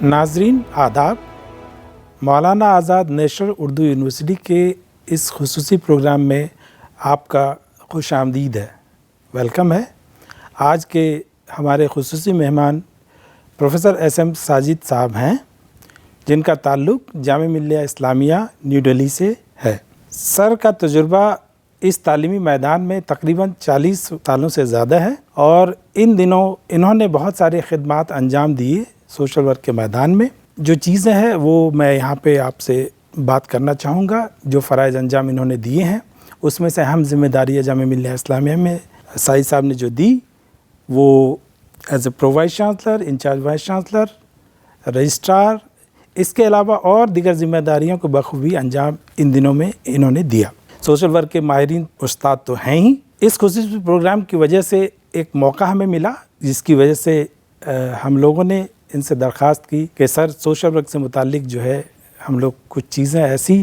नाजरीन आदाब, मौलाना आज़ाद national Urdu university के इस खुसूसी प्रोग्राम में आपका खुश आमदीद है, वेलकम है। आज के हमारे खुसूसी मेहमान प्रोफेसर एस.एम. साजिद साहब हैं, जिनका ताल्लुक़ जामिया मिल्लिया इस्लामिया न्यू दिल्ली से है। सर का तजुर्बा इस तालीमी मैदान में तकरीबन 40 सालों से ज़्यादा है और इन दिनों इन्होंने बहुत सारे खिदमात अंजाम दिए सोशल वर्क के मैदान में। जो चीज़ें हैं वो मैं यहाँ पे आपसे बात करना चाहूँगा। जो फ़राइज़ अंजाम इन्होंने दिए हैं उसमें से अहम ज़िम्मेदारी जामिया मिल्लिया इस्लामिया में साजिद साहब ने जो दी वो as a pro vice chancellor, incharge vice chancellor, registrar, इसके अलावा और दीगर ज़िम्मेदारियों को बखूबी अंजाम इन दिनों में इन्होंने दिया। सोशल वर्क के माहिरीन उस्ताद तो हैं ही। इस खुसूसी प्रोग्राम की वजह से एक मौका हमें मिला, जिसकी वजह से हम लोगों ने इनसे दरख्वास्त की कि सर सोशल वर्क से मुतालिक जो है हम लोग कुछ चीज़ें ऐसी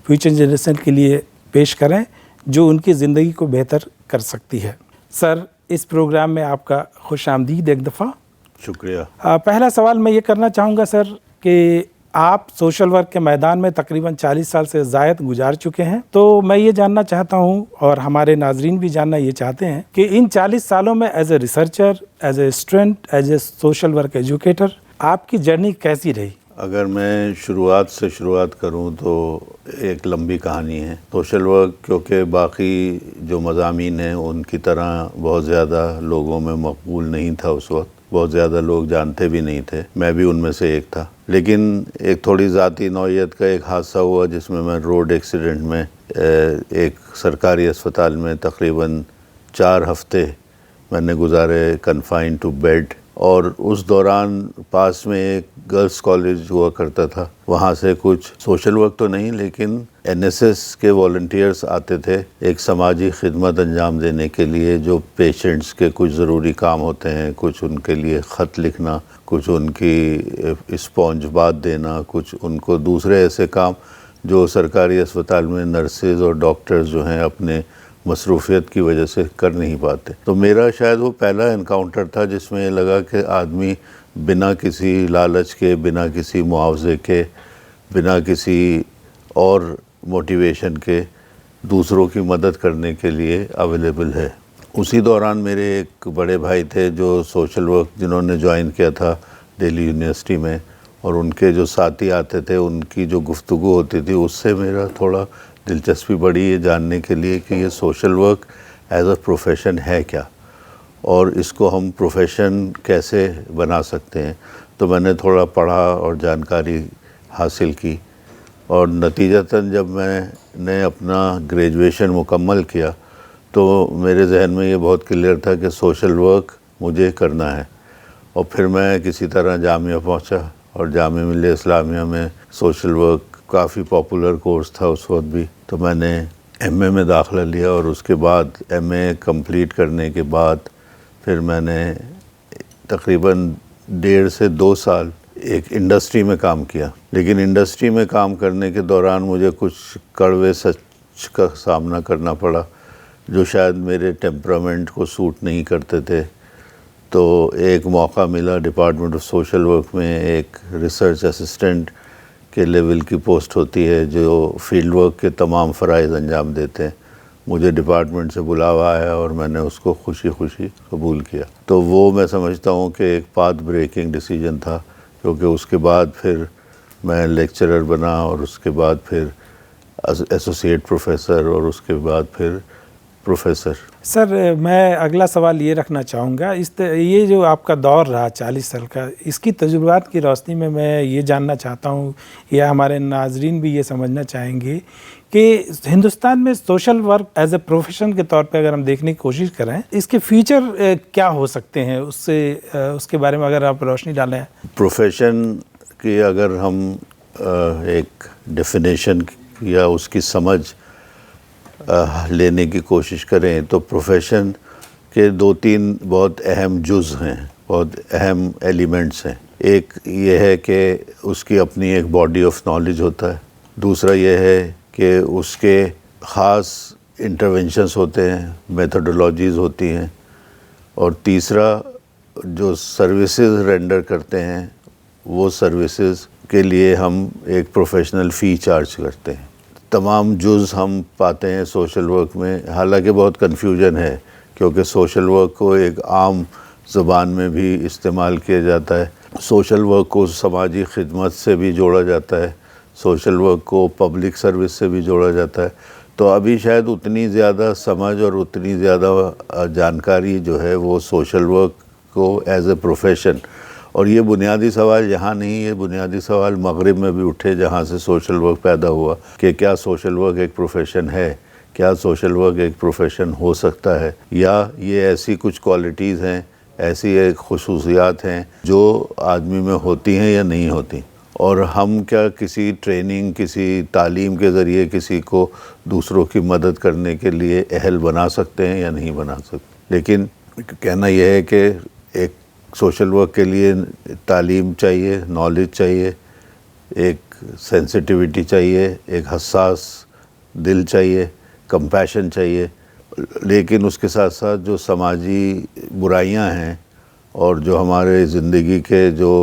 फ्यूचर जनरेशन के लिए पेश करें जो उनकी ज़िंदगी को बेहतर कर सकती है। सर, इस प्रोग्राम में आपका खुश आमदीद एक दफ़ा। शुक्रिया। पहला सवाल मैं ये करना चाहूँगा सर कि आप सोशल वर्क के मैदान में तकरीबन 40 साल से ज़ायद गुजार चुके हैं, तो मैं ये जानना चाहता हूँ और हमारे नाजरीन भी जानना ये चाहते हैं कि इन 40 सालों में as a researcher, as a student, as a social work educator आपकी जर्नी कैसी रही? अगर मैं शुरुआत करूं तो एक लंबी कहानी है। सोशल वर्क क्योंकि बाकी जो मज़ामीन हैं उनकी तरह बहुत ज़्यादा लोगों में मकबूल नहीं था उस वक्त, बहुत ज़्यादा लोग जानते भी नहीं थे, मैं भी उनमें से एक था। लेकिन एक थोड़ी ज़ाती नौइयत का एक हादसा हुआ जिसमें मैं रोड एक्सीडेंट में एक सरकारी अस्पताल में तकरीबन 4 हफ्ते मैंने गुजारे कन्फाइंड टू बेड, और उस दौरान पास में एक गर्ल्स कॉलेज हुआ करता था। वहाँ से कुछ सोशल वर्क तो नहीं लेकिन एनएसएस के वॉलंटियर्स आते थे एक समाजी खिदमत अंजाम देने के लिए, जो पेशेंट्स के कुछ ज़रूरी काम होते हैं, कुछ उनके लिए ख़त लिखना, कुछ उनकी स्पॉन्ज बात देना, कुछ उनको दूसरे ऐसे काम जो सरकारी अस्पताल में नर्सेज और डॉक्टर्स जो हैं अपने मसरूफियत की वजह से कर नहीं पाते। तो मेरा शायद वो पहला एनकाउंटर था जिसमें ये लगा कि आदमी बिना किसी लालच के, बिना किसी मुआवजे के, बिना किसी और मोटिवेशन के दूसरों की मदद करने के लिए अवेलेबल है। उसी दौरान मेरे एक बड़े भाई थे जो सोशल वर्क जिन्होंने ज्वाइन किया था दिल्ली यूनिवर्सिटी में, और उनके जो साथी आते थे उनकी जो गुफ्तगू होती थी उससे मेरा थोड़ा दिलचस्पी बढ़ी ये जानने के लिए कि ये social work as a profession है क्या और इसको हम प्रोफेशन कैसे बना सकते हैं। तो मैंने थोड़ा पढ़ा और जानकारी हासिल की, और नतीजतन जब मैंने अपना ग्रेजुएशन मुकम्मल किया तो मेरे जहन में ये बहुत क्लियर था कि सोशल वर्क मुझे करना है। और फिर मैं किसी तरह जामिया पहुंचा, और जामिया मिल्लिया इस्लामिया में सोशल वर्क काफ़ी पॉपुलर कोर्स था उस वक्त भी, तो मैंने एमए में दाखिला लिया, और उसके बाद एमए कंप्लीट करने के बाद फिर मैंने तकरीबन 1.5 से 2 साल एक इंडस्ट्री में काम किया। लेकिन इंडस्ट्री में काम करने के दौरान मुझे कुछ कड़वे सच का सामना करना पड़ा जो शायद मेरे टेम्परामेंट को सूट नहीं करते थे। तो एक मौका मिला डिपार्टमेंट ऑफ सोशल वर्क में, एक रिसर्च असिस्टेंट के लेवल की पोस्ट होती है जो फील्ड वर्क के तमाम फ़राइज़ अंजाम देते हैं। मुझे डिपार्टमेंट से बुलावा आया और मैंने उसको खुशी खुशी कबूल किया। तो वो मैं समझता हूँ कि एक पाथ ब्रेकिंग डिसीजन था, क्योंकि उसके बाद फिर मैं लेक्चरर बना, और उसके बाद फिर एसोसिएट प्रोफेसर, और उसके बाद फिर प्रोफेसर। सर, मैं अगला सवाल ये रखना चाहूँगा, ये जो आपका दौर रहा 40 साल का, इसकी तजुर्बात की रोशनी में मैं ये जानना चाहता हूँ, या हमारे नाजरीन भी ये समझना चाहेंगे कि हिंदुस्तान में social work as a profession के तौर पे अगर हम देखने की कोशिश करें, इसके फ्यूचर क्या हो सकते हैं, उसके बारे में अगर आप रोशनी डालें। प्रोफेशन की अगर हम एक डेफिनेशन या उसकी समझ लेने की कोशिश करें तो प्रोफेशन के 2-3 बहुत अहम जुज़ हैं, बहुत अहम एलिमेंट्स हैं। एक ये है कि उसकी अपनी एक बॉडी ऑफ नॉलेज होता है, दूसरा ये है कि उसके ख़ास इंटरवेंशंस होते हैं, मेथोडोलॉजीज़ होती हैं, और तीसरा जो सर्विसेज रेंडर करते हैं وہ سروسز کے لیے ہم ایک پروفیشنل فی چارج کرتے ہیں. تمام جز ہم پاتے ہیں سوشل ورک میں. حالانکہ بہت کنفیوژن ہے کیونکہ سوشل ورک کو ایک عام زبان میں بھی استعمال کیا جاتا ہے. سوشل ورک کو سماجی خدمت سے بھی جوڑا جاتا ہے, سوشل ورک کو پبلک سروس سے بھی جوڑا جاتا ہے. تو ابھی شاید اتنی زیادہ سمجھ اور اتنی زیادہ جانکاری جو ہے وہ سوشل ورک کو ایز اے پروفیشن, اور یہ بنیادی سوال یہاں نہیں, یہ بنیادی سوال مغرب میں بھی اٹھے جہاں سے سوشل ورک پیدا ہوا کہ کیا سوشل ورک ایک پروفیشن ہے, کیا سوشل ورک ایک پروفیشن ہو سکتا ہے, یا یہ ایسی کچھ کوالٹیز ہیں, ایسی ایک خصوصیات ہیں جو آدمی میں ہوتی ہیں یا نہیں ہوتی, اور ہم کیا کسی ٹریننگ, کسی تعلیم کے ذریعے کسی کو دوسروں کی مدد کرنے کے لیے اہل بنا سکتے ہیں یا نہیں بنا سکتے. لیکن کہنا یہ ہے کہ ایک سوشل ورک کے لیے تعلیم چاہیے, نالج چاہیے, ایک سینسٹیوٹی چاہیے, ایک حساس دل چاہیے, کمپیشن چاہیے. لیکن اس کے ساتھ ساتھ جو سماجی برائیاں ہیں اور جو ہمارے زندگی کے جو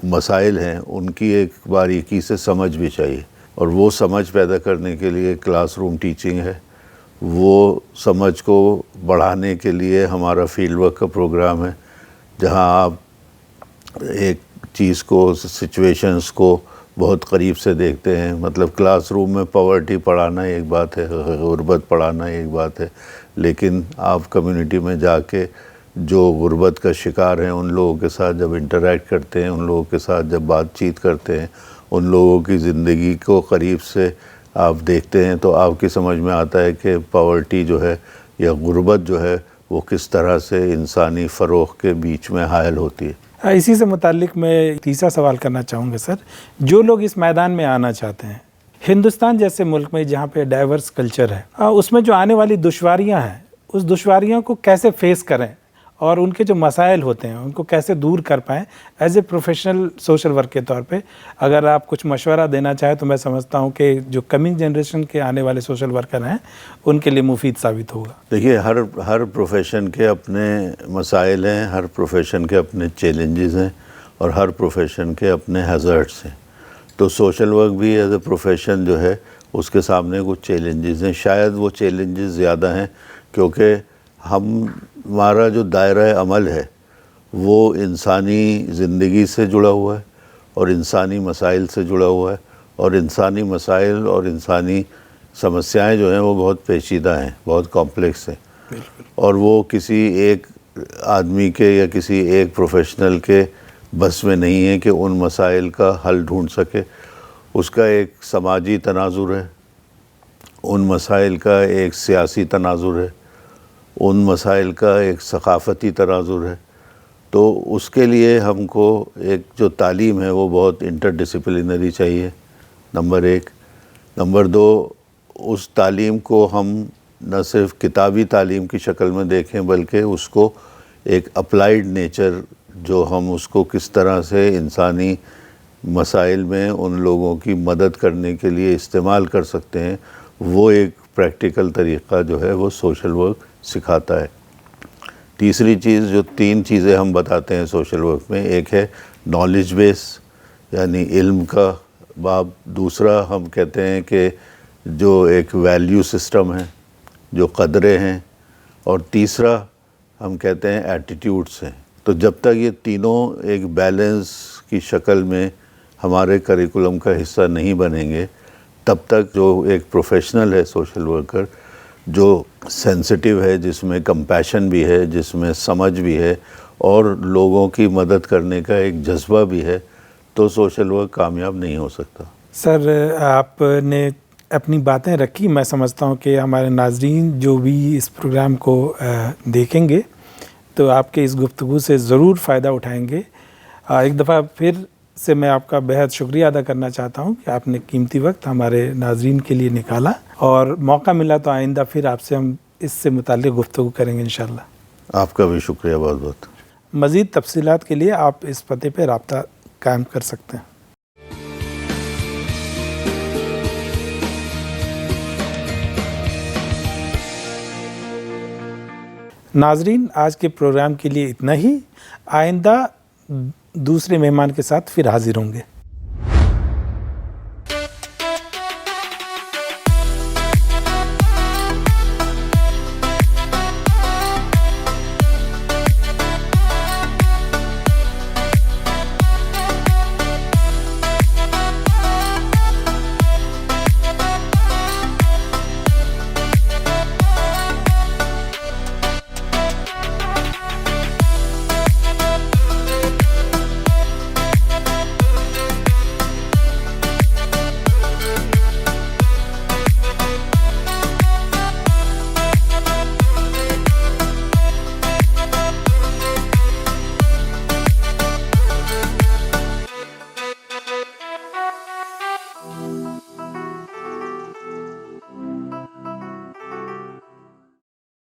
مسائل ہیں ان کی ایک باریکی سے سمجھ بھی چاہیے, اور وہ سمجھ پیدا کرنے کے لیے کلاس روم ٹیچنگ ہے. وہ سمجھ کو بڑھانے کے لیے ہمارا فیلڈ ورک کا پروگرام ہے جہاں آپ ایک چیز کو, سچویشنز کو بہت قریب سے دیکھتے ہیں. مطلب کلاس روم میں پاورٹی پڑھانا ایک بات ہے, غربت پڑھانا ایک بات ہے, لیکن آپ کمیونٹی میں جا کے جو غربت کا شکار ہیں ان لوگوں کے ساتھ جب انٹریکٹ کرتے ہیں, ان لوگوں کے ساتھ جب بات چیت کرتے ہیں, ان لوگوں کی زندگی کو قریب سے آپ دیکھتے ہیں تو آپ کی سمجھ میں آتا ہے کہ پاورٹی جو ہے یا غربت جو ہے وہ کس طرح سے انسانی فروغ کے بیچ میں حائل ہوتی ہے. اسی سے متعلق میں تیسرا سوال کرنا چاہوں گا سر. جو لوگ اس میدان میں آنا چاہتے ہیں, ہندوستان جیسے ملک میں جہاں پہ ڈائیورس کلچر ہے, اس میں جو آنے والی دشواریاں ہیں اس دشواریوں کو کیسے فیس کریں اور ان کے جو مسائل ہوتے ہیں ان کو کیسے دور کر پائیں as a professional social work کے طور پہ, اگر آپ کچھ مشورہ دینا چاہیں تو میں سمجھتا ہوں کہ جو کمنگ جنریشن کے آنے والے سوشل ورکر ہیں ان کے لیے مفید ثابت ہوگا. دیکھیے, ہر پروفیشن کے اپنے مسائل ہیں, ہر پروفیشن کے اپنے چیلنجز ہیں, اور ہر پروفیشن کے اپنے ہیزرڈس ہیں. تو سوشل ورک بھی ایز اے پروفیشن جو ہے اس کے سامنے کچھ چیلنجز ہیں. شاید وہ چیلنجز زیادہ ہیں کیونکہ ہمارا جو دائرہ عمل ہے وہ انسانی زندگی سے جڑا ہوا ہے اور انسانی مسائل سے جڑا ہوا ہے, اور انسانی مسائل اور انسانی سمسیائیں جو ہیں وہ بہت پیچیدہ ہیں, بہت کمپلیکس ہیں, اور وہ کسی ایک آدمی کے یا کسی ایک پروفیشنل کے بس میں نہیں ہے کہ ان مسائل کا حل ڈھونڈ سکے. اس کا ایک سماجی تناظر ہے, ان مسائل کا ایک سیاسی تناظر ہے, ان مسائل کا ایک ثقافتی تناظر ہے. تو اس کے لیے ہم کو ایک جو تعلیم ہے وہ بہت انٹر ڈسپلنری چاہیے, نمبر ایک. نمبر دو, اس تعلیم کو ہم نہ صرف کتابی تعلیم کی شکل میں دیکھیں بلکہ اس کو ایک اپلائیڈ نیچر, جو ہم اس کو کس طرح سے انسانی مسائل میں ان لوگوں کی مدد کرنے کے لیے استعمال کر سکتے ہیں, وہ ایک پریکٹیکل طریقہ جو ہے وہ سوشل ورک سکھاتا ہے. تیسری چیز, جو 3 چیزیں ہم بتاتے ہیں سوشل ورک میں, ایک ہے نالج بیس یعنی علم کا باب. دوسرا ہم کہتے ہیں کہ جو ایک ویلیو سسٹم ہے, جو قدریں ہیں, اور تیسرا ہم کہتے ہیں ایٹیٹیوڈس ہیں. تو جب تک یہ تینوں ایک بیلنس کی شکل میں ہمارے کریکولم کا حصہ نہیں بنیں گے تب تک جو ایک پروفیشنل ہے سوشل ورکر, جو سینسٹیو ہے, جس میں کمپیشن بھی ہے, جس میں سمجھ بھی ہے, اور لوگوں کی مدد کرنے کا ایک جذبہ بھی ہے, تو سوشل ورک کامیاب نہیں ہو سکتا. سر, آپ نے اپنی باتیں رکھی. میں سمجھتا ہوں کہ ہمارے ناظرین جو بھی اس پروگرام کو دیکھیں گے تو آپ کے اس گفتگو سے ضرور فائدہ اٹھائیں گے. ایک دفعہ پھر سے میں آپ کا بہت شکریہ ادا کرنا چاہتا ہوں کہ آپ نے قیمتی وقت ہمارے ناظرین کے لیے نکالا, اور موقع ملا تو آئندہ پھر آپ سے ہم اس سے متعلق گفتگو کریں گے انشاءاللہ. آپ کا بھی شکریہ بہت بہت. مزید تفصیلات کے لیے آپ اس پتے پہ رابطہ قائم کر سکتے ہیں. ناظرین, آج کے پروگرام کے لیے اتنا ہی. آئندہ دوسرے مہمان کے ساتھ پھر حاضر ہوں گے.